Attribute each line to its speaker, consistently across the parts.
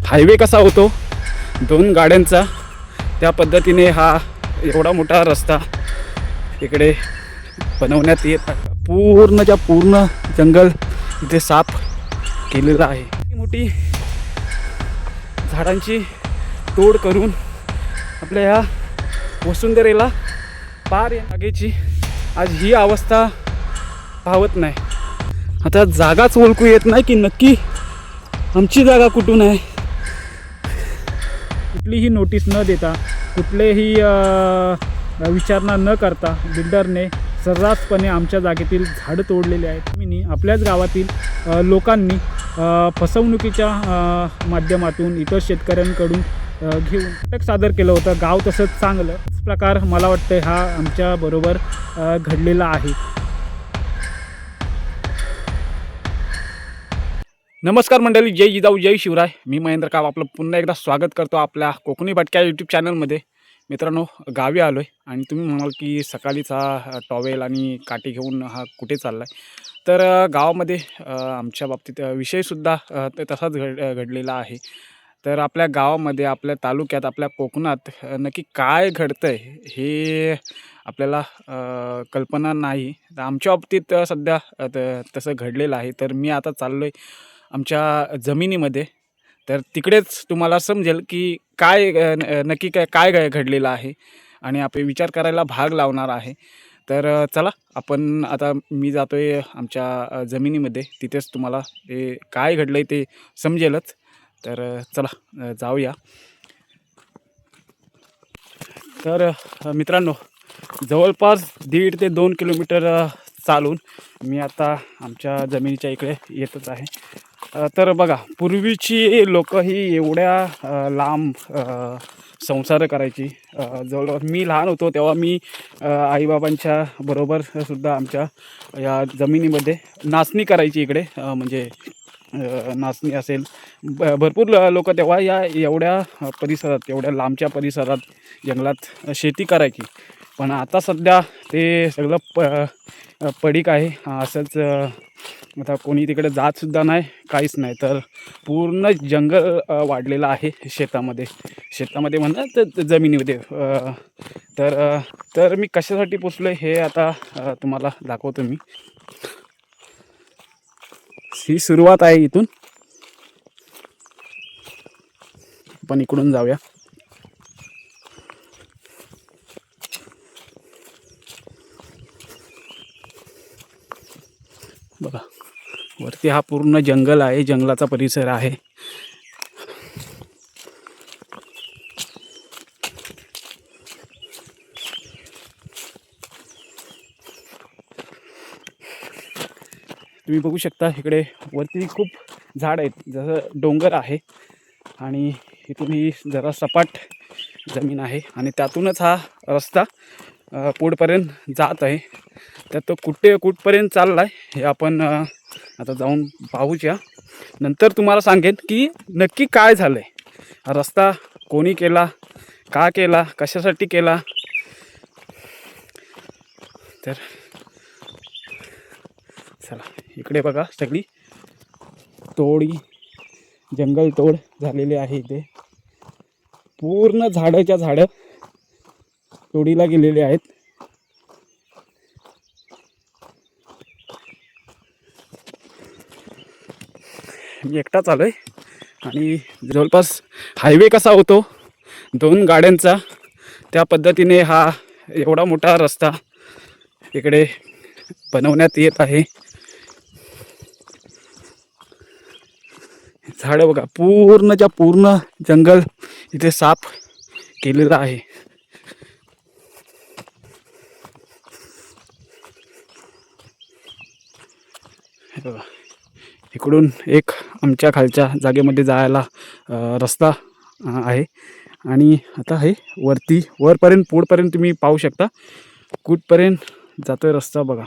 Speaker 1: Highway कसा होतो दोन गाड्यांचा, त्या पद्धतीने हा एवढा मोठा रस्ता इकडे बनवण्यात येत आहे. पूर्णच्या पूर्ण जंगल इथे साफ केलेलं आहे. मोठी झाडांची तोड करून आपल्या ह्या वसुंधरेला पार जागेची आज ही अवस्था पाहत नाही. आता जागाच ओळखू येत नाही की नक्की आमची जागा कुठून आहे. कुठलीही नोटीस न देता, कुठलेही विचारणा न करता बिल्डरने सर्रासपणे आमच्या जागेतील झाडं तोडलेले आहेत. मी आपल्याच गावातील लोकांनी फसवणुकीच्या माध्यमातून इतर शेतकऱ्यांकडून घेऊन नाटक सादर केलं होतं. गाव तसंच चांगलं प्रकार मला वाटतं हा आमच्याबरोबर घडलेला आहे. नमस्कार मंडळी, जय जिजाऊ जय शिवराय. मी महेंद्र काव आपलं पुन्हा एकदा स्वागत करतो आपल्या कोकणी भटक्या यूट्यूब चॅनलमध्ये. मित्रांनो, गावी आलो आहे आणि तुम्ही म्हणाल की सकाळीच हा टॉवेल आणि काठी घेऊन हा कुठे चालला आहे. तर गावामध्ये आमच्या बाबतीत विषयसुद्धा तसाच घडलेला आहे. तर आपल्या गावामध्ये, आपल्या तालुक्यात, आपल्या कोकणात नक्की काय घडतं आहे हे आपल्याला कल्पना नाही. तर आमच्या बाबतीत सध्या तसं घडलेलं आहे. तर मी आता चाललो आहे आमच्या जमिनीमध्ये. तर तिकडेच तुम्हाला समजेल की काय नक्की काय घडलेलं आहे आणि आपण विचार करायला भाग लावणार आहे. तर चला, आपण आता मी जातो आहे आमच्या जमिनीमध्ये. तिथेच तुम्हाला ते काय घडलं आहे ते समजेलच. तर चला जाऊया. तर मित्रांनो, जवळपास 1.5 ते 2 किलोमीटर चालून मी आता आमच्या जमिनीच्या इकडे येतच आहे. तर बघा, पूर्वीची लोक ही एवढ्या लांब संसार करायची. जवळपास मी लहान होतो तेव्हा मी आईबाबांच्या बरोबर सुद्धा आमच्या या जमिनीमध्ये नाचणी करायची. इकडे म्हणजे नाचणी असेल, भरपूर लोक तेव्हा या एवढ्या परिसरात, एवढ्या लांबच्या परिसरात जंगलात शेती करायची. पण आता सध्या ते सगळं पडीक आहे. असंच आता कोणी तिकडे जातसुद्धा नाही, काहीच नाही. तर पूर्ण जंगल वाढलेलं आहे शेतामध्ये म्हणा तर जमिनीमध्ये. तर मी कशासाठी पोचलो हे आता तुम्हाला दाखवतो. मी ही सुरुवात आहे. इथून आपण इकडून जाऊया. बघा, वरती हा पूर्ण जंगल आहे, जंगलाचा परिसर आहे. तुम्ही बघू शकता इकडे वरती खूप झाड आहेत, जसं डोंगर आहे. आणि इथून ही जरा सपाट जमीन आहे आणि त्यातूनच हा रस्ता पुढपर्यंत जात आहे. तर तो कुठपर्यंत चालला आहे हे आपण आता जाऊन पाहूया. नंतर तुम्हाला सांगेन की नक्की काय झालं आहे. हा रस्ता कोणी केला, का केला, कशासाठी केला. तर चला, इकडे बघा सगळी जंगल तोड झालेली आहे. इथे पूर्ण झाडं तोडीला गेलेले आहेत. मी एकटाच आलोय आणि जवळपास हायवे कसा होतो दोन गाड्यांचा, त्या पद्धतीने हा एवढा मोठा रस्ता इकडे बनवण्यात येत आहे. झाडं बघा, पूर्णच्या पूर्ण जंगल इथे साफ केलेलं आहे. बघा, इकडून एक आमच्या खालच्या जागेमध्ये जायला रस्ता आहे. आणि आता हे वरपर्यंत पुढपर्यंत तुम्ही पाहू शकता कुठपर्यंत जातोय रस्ता. बघा,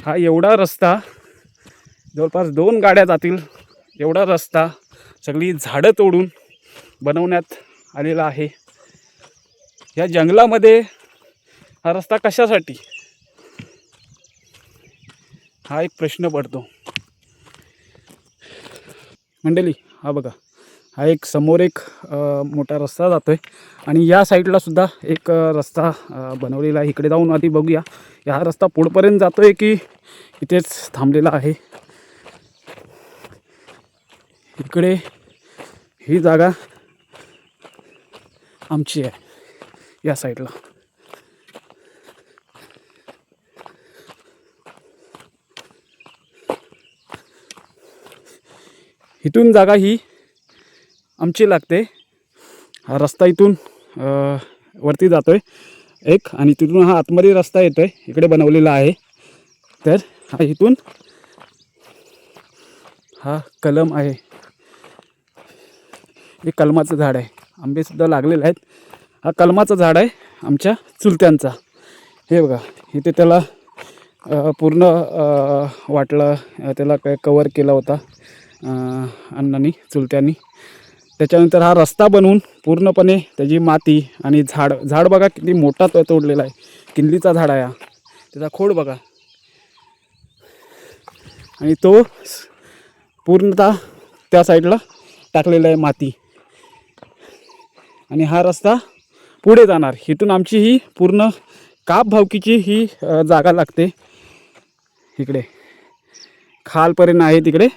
Speaker 1: हा एवढा रस्ता, जवळपास 2 गाड्या जातील एवढा रस्ता सगळी झाडं तोडून बनवण्यात आलेला आहे. या जंगलामध्ये हा रस्ता कशासाठी, हा एक प्रश्न पडतो मंडळी. हा बघा, हा एक समोर एक मोठा रस्ता जातोय आणि या साईडला सुद्धा एक रस्ता बनवलेला आहे. इकडे जाऊन आधी बघूया हा रस्ता पुढपर्यंत जातोय की इथेच थांबलेला आहे. इकडे ही जागा आमची आहे या साईडला. इथून जागा ही आमची लागते. हा रस्ता इथून वरती जातोय एक, आणि तिथून हा आतमध्ये रस्ता येतोय इकडे बनवलेला आहे. तर हा इथून हा कलम आहे, हे कलमाचं झाड आहे. आंबेसुद्धा लागलेले आहेत. हा कलमाचं झाड आहे आमच्या चुलत्यांचा. हे बघा इथे त्याला पूर्ण वाटलं, त्याला काय कवर केला होता अण्णांनी, चुलत्यांनी. त्याच्यानंतर हा रस्ता बनवून पूर्णपणे त्याची माती आणि झाड बघा किती मोठा तोडलेला आहे. किंदलीचा झाड आहे हा, त्याचा खोड बघा. आणि तो पूर्णतः त्या साईडला टाकलेला आहे माती. आणि हा रस्ता पुढे जाणार. इथून आमची ही पूर्ण काप भावकीची ही जागा लागते. इकडे खालपर्यंत आहे तिकडे,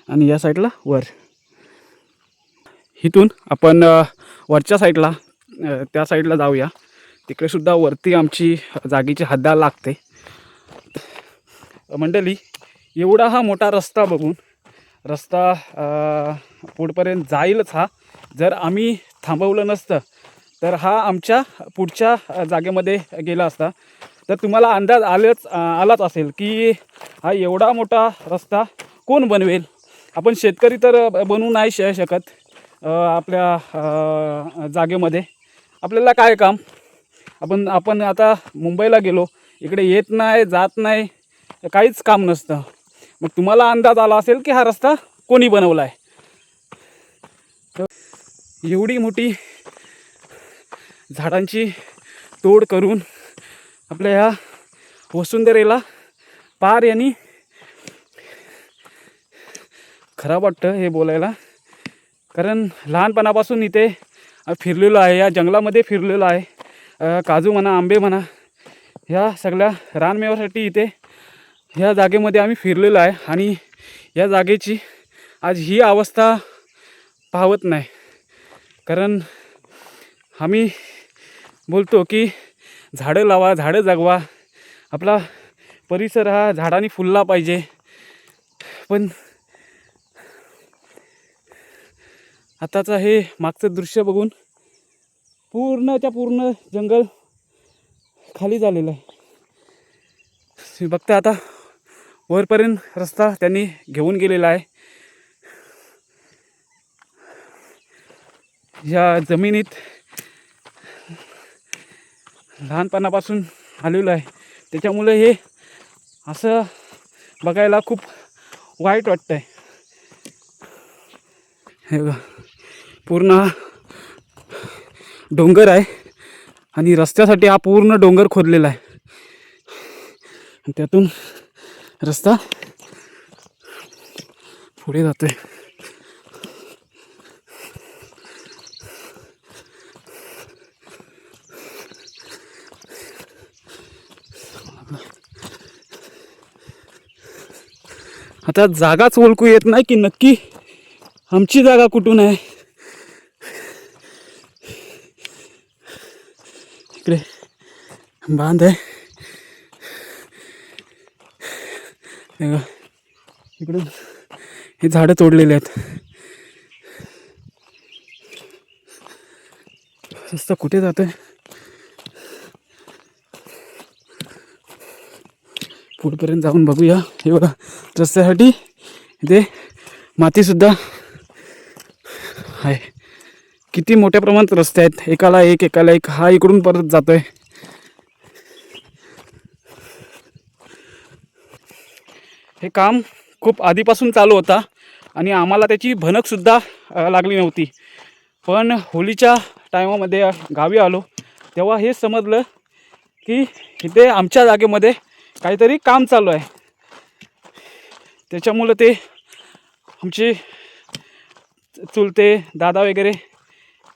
Speaker 1: आणि या साईडला वर. इथून आपण वरच्या साईडला त्या साईडला जाऊया. तिकडे सुद्धा वरती आमची जागेची हद्द लागते. मंडळी, एवढा हा मोठा रस्ता बघून, रस्ता पुढपर्यंत जाईलच हा. जर आम्ही थांबवलं नसतं तर हा आमच्या पुढच्या जागेमध्ये गेला असता. तर तुम्हाला अंदाज आलाच असेल की हा एवढा मोठा रस्ता कोण बनवेल. आपण शेतकरी तर बनवू नाही शकत. आपल्या जागेमध्ये आपल्याला काय काम. आपण आता मुंबईला गेलो, इकडे येत नाही, जात नाही, काहीच काम नसतं. मग तुम्हाला अंदाज आला असेल की हा रस्ता कोणी बनवला आहे. एवढी मोठी झाडांची तोड करून आपल्या ह्या वसुंधरेला पार यांनी खराब वाटतं हे बोलायला. कारण लहानपणापासून इथे फिरलेलो आहे, या जंगलामध्ये फिरलेलो आहे. काजू म्हणा, आंबे म्हणा, ह्या सगळ्या रानमेव्यासाठी इथे ह्या जागेमध्ये आम्ही फिरलेलो आहे. आणि या जागेची आज ही अवस्था पाहत नाही. कारण आम्ही बोलतो की झाडं लावा, झाडं जगवा, आपला परिसर हा झाडांनी फुलला पाहिजे. पण आताचं हे मागचं दृश्य बघून पूर्णच्या पूर्ण जंगल खाली झालेलं आहे. तुम्ही बघता आता वरपर्यंत रस्ता त्यांनी घेऊन गेलेला आहे. या जमिनीत लहानपणापासून आलेलं आहे, त्याच्यामुळे हे असं बघायला खूप वाईट वाटतं आहे. हे बघा, पूर्ण डोंगर आहे आणि रस्त्यासाठी हा पूर्ण डोंगर खोदलेला आहे. आणि त्यातून रस्ता पुढे जातोय. आता जागाच ओळखू येत नाही की नक्की आमची जागा कुठून आहे. इकडे बांध आहे, इकडून हे झाडं तोडलेले आहेत. रस्ता कुठे जातोय पुढपर्यंत जाऊन बघूया. हे बघा, रस्त्यासाठी इथे मातीसुद्धा आहे. किती मोठ्या प्रमाणात रस्ते आहेत, एकाला एक. हा इकडून परत जातोय. हे काम खूप आधीपासून चालू होता आणि आम्हाला त्याची भनकसुद्धा लागली नव्हती. पण होलीच्या टायमामध्ये गावी आलो तेव्हा हे समजलं की इथे आमच्या जागेमध्ये काहीतरी काम चालू आहे. त्याच्यामुळं ते आमचे चुलते दादा वगैरे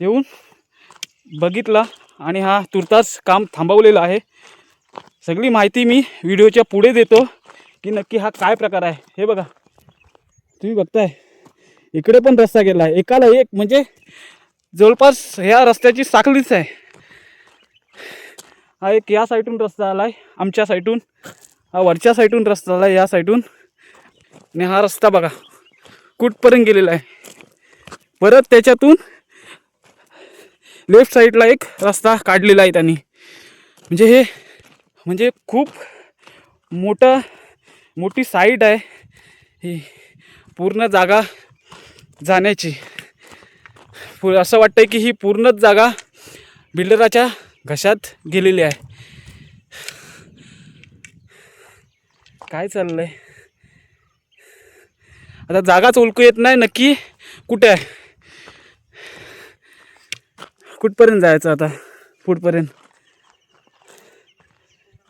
Speaker 1: येऊन बघितला आणि हा तुर्तास काम थांबवलेलं आहे. सगळी माहिती मी व्हिडिओच्या पुढे देतो की नक्की हा काय प्रकार आहे. हे बघा, तुम्ही बघताय इकडे पण रस्ता गेला आहे, एकाला एक, म्हणजे जवळपास ह्या रस्त्याची साखळीच आहे. हा एक या साईडून रस्ता आला आहे आमच्या साईडून, हा वरच्या साईडून रस्ता आला आहे या साईडून, आणि हा रस्ता बघा कुठपर्यंत गेलेला आहे. परत त्याच्यातून लेफ्ट साईडला एक रस्ता काढलेला आहे त्यांनी. म्हणजे खूप मोठी साईट आहे ही, पूर्ण जागा जाण्याची. असं वाटतंय की ही पूर्णच जागा बिल्डराच्या घशात गेलेली आहे. काय चाललंय आता, जागाच ओळखू येत नाही नक्की कुठे आहे. कुठपर्यंत जायचं आता पुढपर्यंत.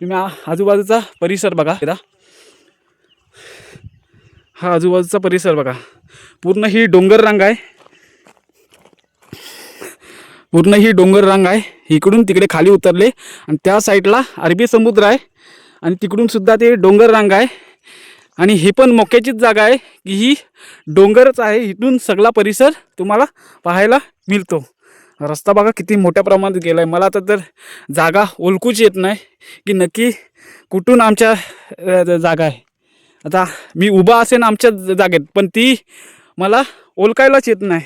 Speaker 1: तुम्ही आजूबाजूचा परिसर बघा, हा आजूबाजूचा परिसर बघा, पूर्ण ही डोंगर रांग आहे. इकडून तिकडे खाली उतरले आणि त्या साईडला अरबी समुद्र आहे आणि तिकडून सुद्धा ते डोंगर रांग आहे. आणि ही पण मोक्याचीच जागा आहे की ही डोंगरच आहे. इथून सगळा परिसर तुम्हाला पाहायला मिळतो. रस्ता बघा किती मोठ्या प्रमाणात गेला आहे. मला तर जागा ओळखूच येत नाही की नक्की कुठून आमच्या जागा आहे. आता मी उभा असेन आमच्या जागेत, पण ती मला ओळखायलाच येत नाही.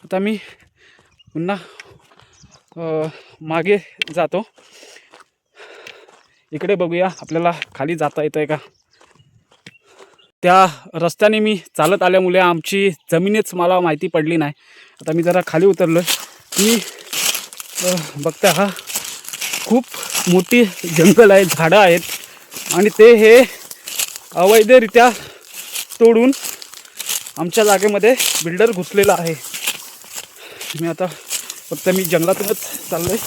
Speaker 1: आता मी पुन्हा मागे जातो. इकडे बघूया आपल्याला खाली जाता येतं आहे का. त्या रस्त्याने मी चालत आल्यामुळे आमची जमीनच मला माहिती पडली नाही. आता मी जरा खाली उतरलो. मी बघता हा खूप मोठी जंगल आहे, झाडं आहेत आणि ते हे अवैधरित्या तोडून आमच्या जागेमध्ये बिल्डर घुसलेला आहे. मी आता फक्त जंगलातूनच चाललो आहे.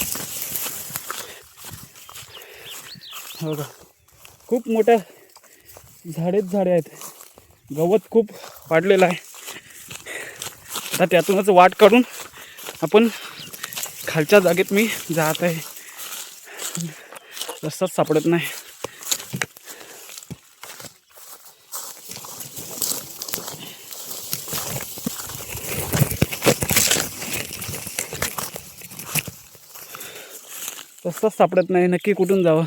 Speaker 1: हो का, खूप मोठ्या झाडे आहेत, गवत खूप वाढलेलं आहे. आता त्यातूनच वाट काढून आपण खालच्या जागेत मी जात आहे. रस्ताच सापडत नाही. रस्ताच सापडत नाही, नक्की कुठून जावं.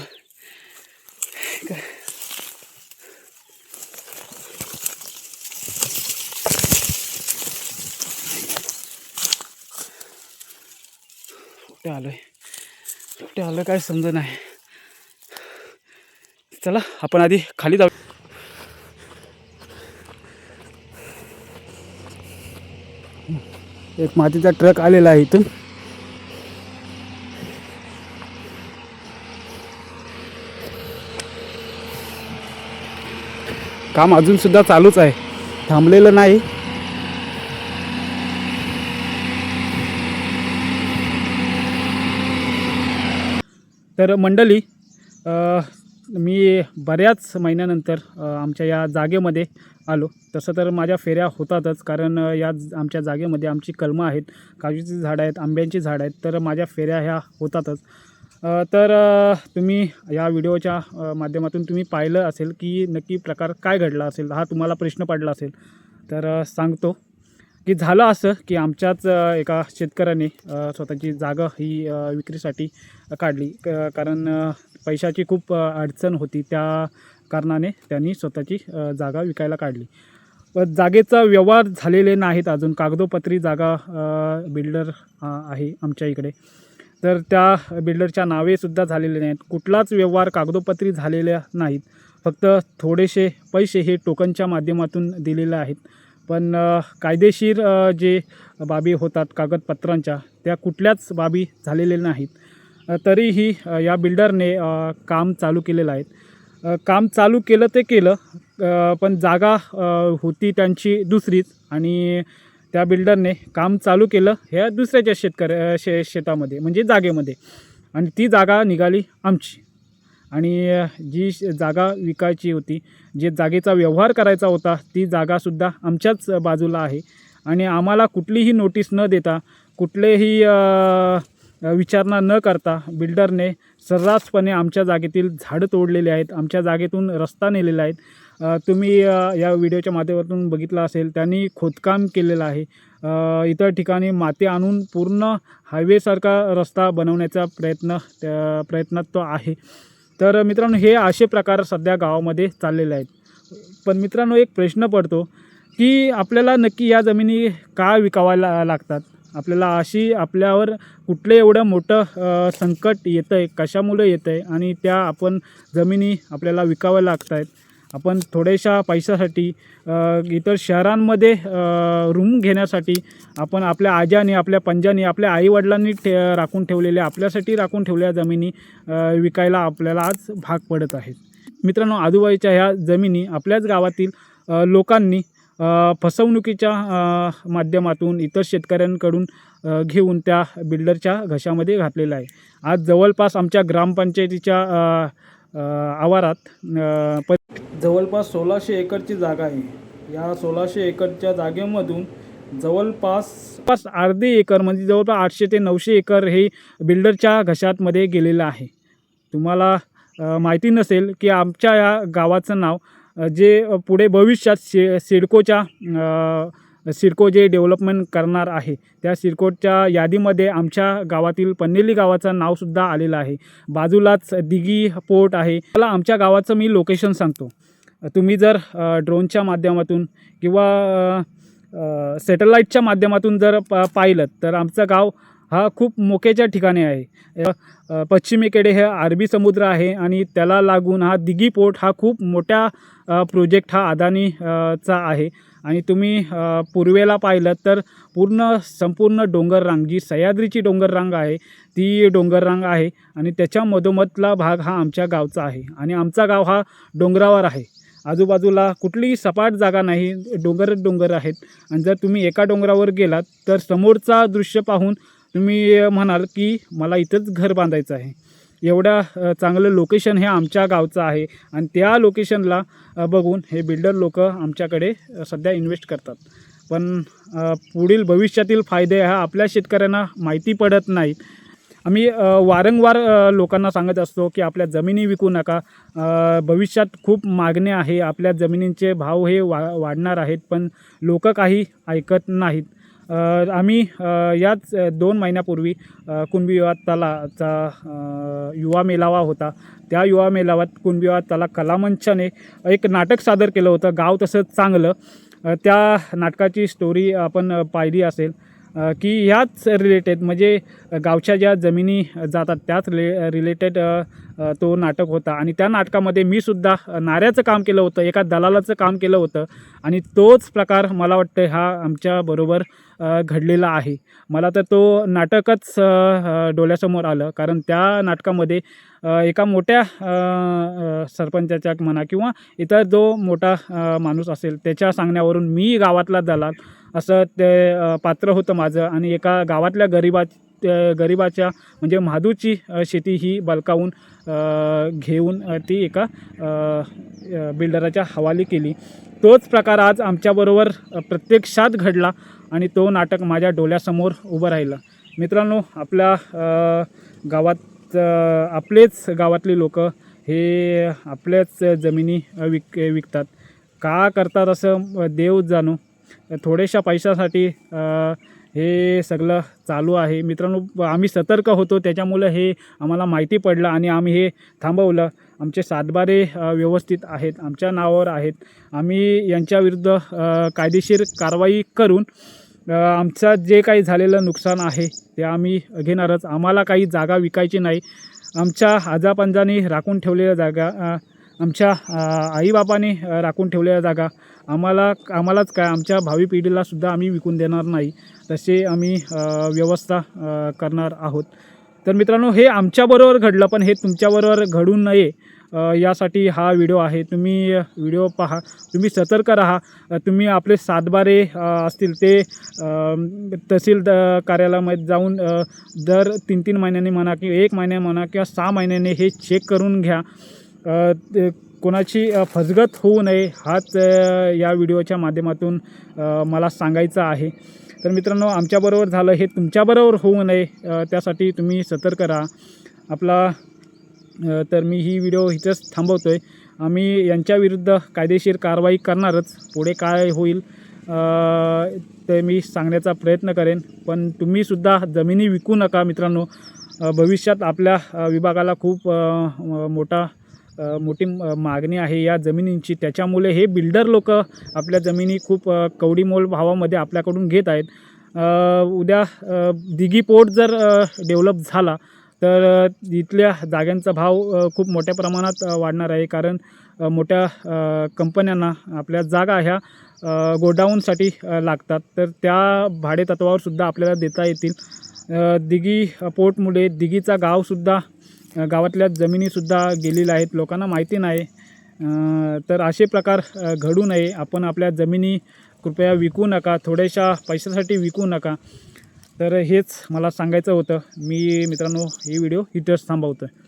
Speaker 1: कुठे आलोय काय समज नाही. चला आपण आधी खाली जाऊ. एक मातीचा ट्रक आलेला आहे इथून. काम अजून सुद्धा चालूच आहे, थांबलेलं नाही. तर मंडळी, मी बऱ्याच महिन्यानंतर आमच्या या जागेमध्ये आलो. तसं तर माझ्या फेऱ्या होतातच, कारण या आमच्या जागेमध्ये आमची कलमं आहेत, काजूची झाडं आहेत, आंब्यांची झाडं आहेत. तर माझ्या फेऱ्या ह्या होतातच. तर तुम्ही या व्हिडिओच्या माध्यमातून तुम्ही पाहिलं असेल की नक्की प्रकार काय घडला असेल. हा तुम्हाला प्रश्न पडला असेल तर सांगतो की झालं असं की आमच्याच एका शेतकऱ्याने स्वतःची जागा ही विक्रीसाठी काढली. कारण पैशाची खूप अडचण होती, त्या कारणाने त्यांनी स्वतःची जागा विकायला काढली. पण जागेचा व्यवहार झालेले नाहीत अजून. कागदोपत्री जागा बिल्डर आहे आमच्या इकडे, तर त्या बिल्डरच्या नावेसुद्धा झालेले नाहीत. कुठलाच व्यवहार कागदोपत्री झालेला नाहीत. फक्त थोडेसे पैसे हे टोकनच्या माध्यमातून दिलेले आहेत. पण कायदेशीर जे बाबी होतात कागदपत्रांच्या, त्या कुठल्याच बाबी झालेल्या नाहीत. तरीही या बिल्डरने काम चालू केलेलं आहे. काम चालू केलं ते केलं, पण जागा होती त्यांची दुसरीच आणि त्या बिल्डरने काम चालू केलं ह्या दुसऱ्याच्या शेतामध्ये म्हणजे जागेमध्ये, आणि ती जागा निघाली आमची. आणि जी जागा विकायची होती, जे जागेचा व्यवहार करायचा होता, ती जागासुद्धा आमच्याच बाजूला आहे. आणि आम्हाला कुठलीही नोटीस न देता, कुठलेही विचारणा न करता बिल्डरने सर्रासपणे आमच्या जागेतील झाडं तोडलेली आहेत, आमच्या जागेतून रस्ता नेलेला आहेत. तुम्ही या व्हिडिओच्या माध्यमातून बघितलं असेल, त्यांनी खोदकाम केलेलं आहे. इतर ठिकाणी माती आणून पूर्ण हायवेसारखा रस्ता बनवण्याचा प्रयत्नात तो आहे. तर मित्रांनो, हे असे प्रकार सध्या गावामध्ये चाललेले आहेत. पण मित्रांनो, एक प्रश्न पडतो की आपल्याला नक्की या जमिनी का विकायला लागतात? आपल्यावर कुठलं एवढं मोठं संकट येतं आहे, कशामुळे येतं आहे, आणि त्या जमिनी आपल्याला विकाव्या लागत आहेत. आपण थोड्याशा पैशासाठी इतर शहरांमध्ये रूम घेण्यासाठी आपण आपल्या आज्याने, आपल्या पंजानी, आपल्या आईवडिलांनी राखून ठेवलेल्या, आपल्यासाठी राखून ठेवलेल्या जमिनी विकायला आपल्याला आज भाग पडत आहेत. मित्रांनो, आजूबाजूच्या ह्या जमिनी आपल्याच गावातील लोकांनी फसवणुकीच्या माध्यमातून इतर शेतकऱ्यांकडून घेऊन त्या बिल्डरच्या घशामध्ये घातलेलं आहे. आज जवळपास आमच्या ग्रामपंचायतीच्या आवारात जवळपास 1600 एकरची जागा आहे. या 1600 एकरच्या जागेमधून जवळपास अर्धी एकर म्हणजे जवळपास 800 ते 900 एकर हे बिल्डरच्या घशातमध्ये गेलेलं आहे. तुम्हाला माहिती नसेल की आमच्या या गावाचं नाव जे पुढे भविष्यात सिडको जे डेव्हलपमेंट करणार आहे, त्या सिडकोच्या यादीमध्ये आमच्या गावातील पन्नेली गावाचं नावसुद्धा आलेलं आहे. बाजूलाच दिघी पोर्ट आहे. मला आमच्या गावाचं मी लोकेशन सांगतो. तुम्ही जर ड्रोनच्या माध्यमातून किंवा सॅटेलाईटच्या माध्यमातून जर पाहिलं तर आमचं गाव हा खूप मोक्याच्या ठिकाणी आहे. पश्चिमेकडे हे अरबी समुद्र आहे आणि त्याला लागून हा दिघी पोर्ट हा खूप मोठा प्रोजेक्ट हा अदानीचा आहे. आणि तुम्ही पूर्वेला पाहिलं तर संपूर्ण डोंगररांग, जी सह्याद्रीची डोंगररांग आहे, ती डोंगररांग आहे. आणि त्याच्या मधोमधला भाग हा आमच्या गावचा आहे. आणि आमचा गाव हा डोंगरावर आहे. आजूबाजूला कुठलीही सपाट जागा नाही, डोंगर आहेत. आणि जर तुम्ही एका डोंगरावर गेलात तर समोरचा दृश्य पाहून तुम्ही म्हणाल की मला इथंच घर बांधायचं आहे. एवढं चांगलं लोकेशन हे आमच्या गावचं आहे. आणि त्या लोकेशनला बघून हे बिल्डर लोक आमच्याकडे सध्या इन्व्हेस्ट करतात. पण पुढील भविष्यातील फायदे हा आपल्या शेतकऱ्यांना माहिती पडत नाहीत. आम्ही वारंवार लोकांना सांगत असतो की आपल्या जमिनी विकू नका, भविष्यात खूप मागणी आहे, आपल्या जमिनींचे भाव हे वाढणार आहेत. पण लोक काही ऐकत नाहीत. आम्ही याच 2 महिन्यापूर्वी कुणबी विवाह तलाचा युवा मेळावा होता. त्या युवा मेळाव्यात कुणबी विवाह तला कलामंचाने एक नाटक सादर केलं होतं, गाव तसंच चांगलं. त्या नाटकाची स्टोरी आपण पाहिली असेल की ह्याच रिलेटेड म्हणजे गावच्या ज्या जमिनी जातात त्याच रिलेटेड तो नाटक होता. आणि त्या नाटकामध्ये मी सुद्धा नाऱ्याचं काम केलं होतं, एका दलालाचं काम केलं होतं. आणि तोच प्रकार मला वाटतं हा आमच्याबरोबर घडलेला आहे. मला तर तो नाटकच डोळ्यासमोर आलं, कारण त्या नाटकामध्ये एका मोठ्या सरपंचाच्या म्हणा किंवा इतर जो मोठा माणूस असेल त्याच्या सांगण्यावरून मी गावातला दलाल असं ते पात्र होतं माझं. आणि एका गावातल्या गरीबाच्या म्हणजे म्हादूची शेती ही बलकावून घेऊन ती एका बिल्डराच्या हवाली केली. तोच प्रकार आज आमच्याबरोबर प्रत्यक्षात घडला आणि तो नाटक माझ्या डोळ्यासमोर उभं राहिलं. मित्रांनो, आपल्या गावात आपलेच गावातले लोक हे आपल्याच जमिनी विकतात. का करतात असं देव जाणो. थोड्याशा पैशासाठी हे सगळं चालू आहे. मित्रांनो, आम्ही सतर्क होतो, त्याच्यामुळं हे आम्हाला माहिती पडलं आणि आम्ही हे थांबवलं. आमचे सातबारे व्यवस्थित आहेत, आमच्या नावावर आहेत. आम्ही यांच्याविरुद्ध कायदेशीर कारवाई करून आमचं जे काही झालेलं नुकसान आहे ते आम्ही घेणारच. आम्हाला काही जागा विकायची नाही. आमच्या आजापंजांनी राखून ठेवलेल्या जागा, आमच्या आईबापांनी राखून ठेवलेल्या जागा आम्हालाच काय, आमच्या भावी पिढीलासुद्धा आम्ही विकून देणार नाही. तसे आम्ही व्यवस्था करणार आहोत. तर मित्रांनो, हे आमच्याबरोबर घडलं, पण हे तुमच्याबरोबर घडू नये यासाठी हा व्हिडिओ आहे. तुम्ही व्हिडिओ पहा, तुम्ही सतर्क राहा. तुम्ही आपले सातबारे असतील ते तहसील कार्यालयामध्ये जाऊन दर 3-3 महिन्यांनी म्हणा किंवा 1 महिन्या म्हणा किंवा 6 महिन्याने हे चेक करून घ्या. कोणाची फसगत होऊ नये हाच या व्हिडिओच्या माध्यमातून मला सांगायचं आहे. तर मित्रांनो, आमच्याबरोबर झालं हे तुमच्याबरोबर होऊ नये त्यासाठी तुम्ही सतर्क राहा. आपला तर मी ही व्हिडिओ इथंच थांबवतो आहे. आम्ही यांच्याविरुद्ध कायदेशीर कारवाई करणारच. पुढे काय होईल ते मी सांगण्याचा प्रयत्न करेन. पण तुम्हीसुद्धा जमिनी विकू नका मित्रांनो. भविष्यात आपल्या विभागाला खूप मोठी मागणी आहे या जमिनींची. त्याच्यामुळे हे बिल्डर लोक आपल्या जमिनी खूप कवडीमोल भावामध्ये आपल्याकडून घेत आहेत. उद्या दिघी पोर्ट जर डेव्हलप झाला तर इथल्या जागांचा भाव खूप मोठ्या प्रमाणात वाढणार आहे. कारण मोठ्या कंपन्यांना आपल्या जागा ह्या गोडाऊनसाठी लागतात, तर त्या भाडेतत्वावर सुद्धा आपल्याला देता येतील. दिघी पोर्टमुळे दिघीचा गावसुद्धा गावातल्या जमिनीसुद्धा गेलेल्या आहेत, लोकांना माहिती नाही. तर असे प्रकार घडू नये. आपण आपल्या जमिनी कृपया विकू नका, थोड्याशा पैशासाठी विकू नका. तर हेच मला सांगायचं होतं. मी मित्रांनो ही व्हिडिओ इथंच थांबवतो आहे.